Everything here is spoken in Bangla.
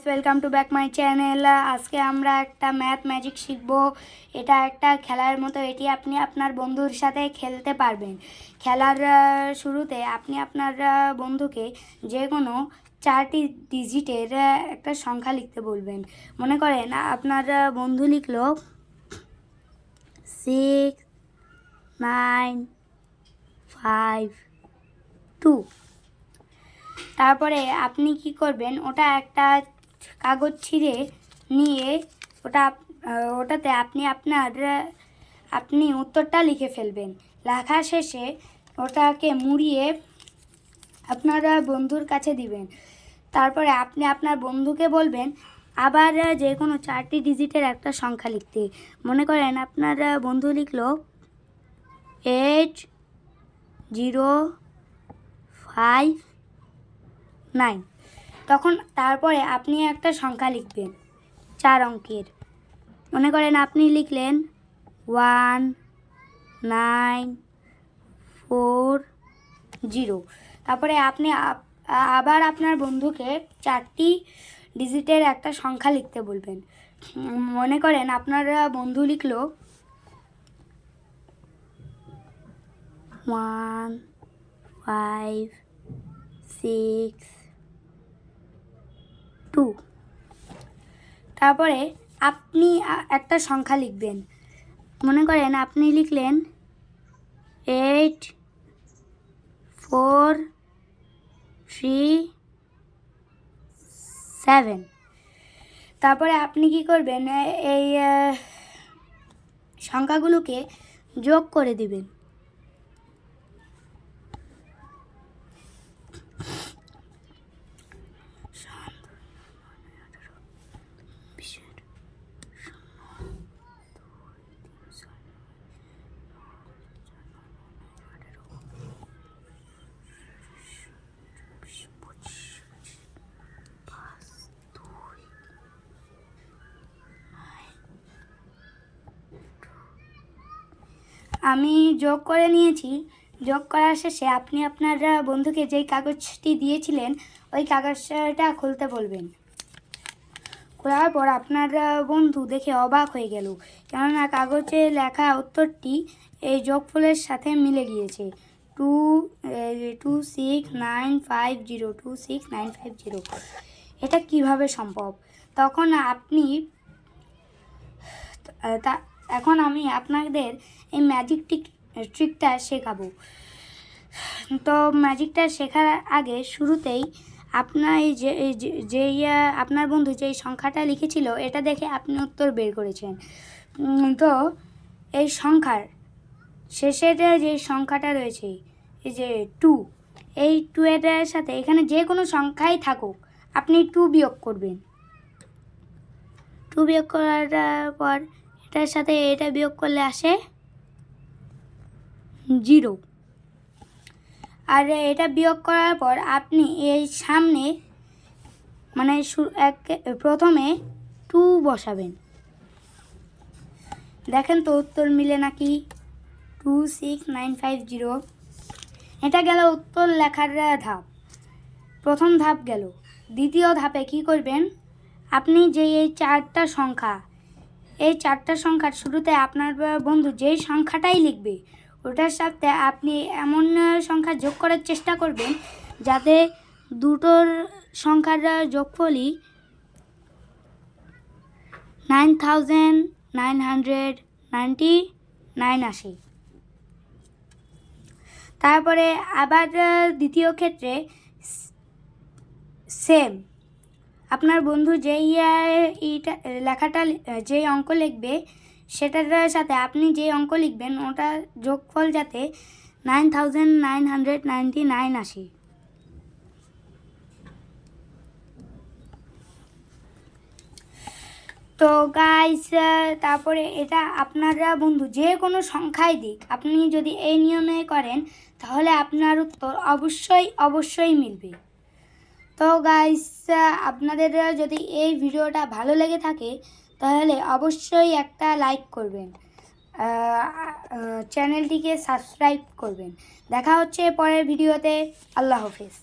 Welcome to back my channel. আজকে আমরা একটা ম্যাথ ম্যাজিক শিখব। এটা একটা খেলার মতো, এটি আপনি আপনার বন্ধুর সাথে খেলতে পারবেন। খেলার শুরুতে আপনি আপনার বন্ধুকে যে কোনো 4টি ডিজিটের একটা সংখ্যা লিখতে বলবেন। মনে করেন আপনার বন্ধু লিখলো 6 9 5 2। তারপরে আপনি কি করবেন, ওটা একটা কাগজ ছিঁড়ে নিয়ে ওটাতে আপনি উত্তরটা লিখে ফেলবেন। লেখা শেষে ওটাকে মুড়িয়ে আপনার বন্ধুর কাছে দিবেন। তারপরে আপনি আপনার বন্ধুকে বলবেন আবার যে কোনো 4টি ডিজিটের একটা সংখ্যা লিখতে। মনে করেন আপনার বন্ধু লিখলো 8 0 5 9। তারপরে আপনি একটা সংখ্যা লিখবেন 4 অঙ্কের। মনে করেন আপনি লিখলেন 1 9 4 0। তারপরে আপনি আবার আপনার বন্ধুকে 4টি ডিজিটের একটা সংখ্যা লিখতে বলবেন। মনে করেন আপনার বন্ধু লিখলো 1 5 6 2। তারপরে আপনি একটা সংখ্যা লিখবেন। মনে করেন আপনি লিখলেন 8 4 3 7। তারপরে আপনি কি করবেন, এই সংখ্যাগুলোকে যোগ করে দিবেন। আমি যোগ করে নিয়েছি। যোগ করার শেষে আপনি আপনার বন্ধুকে যেই কাগজটি দিয়েছিলেন ওই কাগজটা খুলতে বলবেন। খোলার পর আপনার বন্ধু দেখে অবাক হয়ে গেল, কেননা কাগজে লেখা উত্তরটি এই যোগফলের সাথে মিলে গিয়েছে। 26950 এটা কিভাবে সম্ভব? এখন আমি আপনাদের এই ম্যাজিক ট্রিকটা শেখাবো। তো ম্যাজিকটা শেখার আগে শুরুতেই আপনার আপনার বন্ধু যেই সংখ্যাটা লিখেছিল এটা দেখে আপনি উত্তর বের করেছেন। তো এই সংখ্যার শেষের যে সংখ্যাটা রয়েছে এই যে 2, এই 2 এর সাথে এখানে যে কোনো সংখ্যাই থাকুক আপনি 2 বিয়োগ করবেন। 2 বিয়োগ করার পর এটার সাথে এটা বিয়োগ করলে আসে 0। আর এটা বিয়োগ করার পর আপনি এই সামনে মানে প্রথমে 2 বসাবেন। দেখেন তো উত্তর মিলে নাকি? 26950। এটা গেল উত্তর লেখার ধাপ, প্রথম ধাপ গেল। দ্বিতীয় ধাপে কি করবেন, আপনি যে এই 4টা সংখ্যা, এই 4টা সংখ্যার শুরুতে আপনার বন্ধু যেই সংখ্যাটাই লিখবে ওটার সাথে আপনি এমন সংখ্যা যোগ করার চেষ্টা করবেন যাতে দুটোর সংখ্যার যোগফলই 9999 আসে। তারপরে আবার দ্বিতীয় ক্ষেত্রে সেম, আপনার বন্ধু যেই লেখাটা যেই অঙ্ক লিখবে সেটার সাথে আপনি যেই অঙ্ক লিখবেন ওটা যোগফল যাতে 9999 আসে। তো গাইস, তারপরে এটা আপনারা বন্ধু যে কোনো সংখ্যাই দিক, আপনি যদি এই নিয়মে করেন তাহলে আপনার উত্তর অবশ্যই মিলবে। তো গাইস, আপনাদের যদি এই ভিডিওটা ভালো লেগে থাকে তাহলে অবশ্যই একটা লাইক করবেন, চ্যানেলটিকে সাবস্ক্রাইব করবেন। দেখা হচ্ছে পরের ভিডিওতে। আল্লাহ হাফেজ।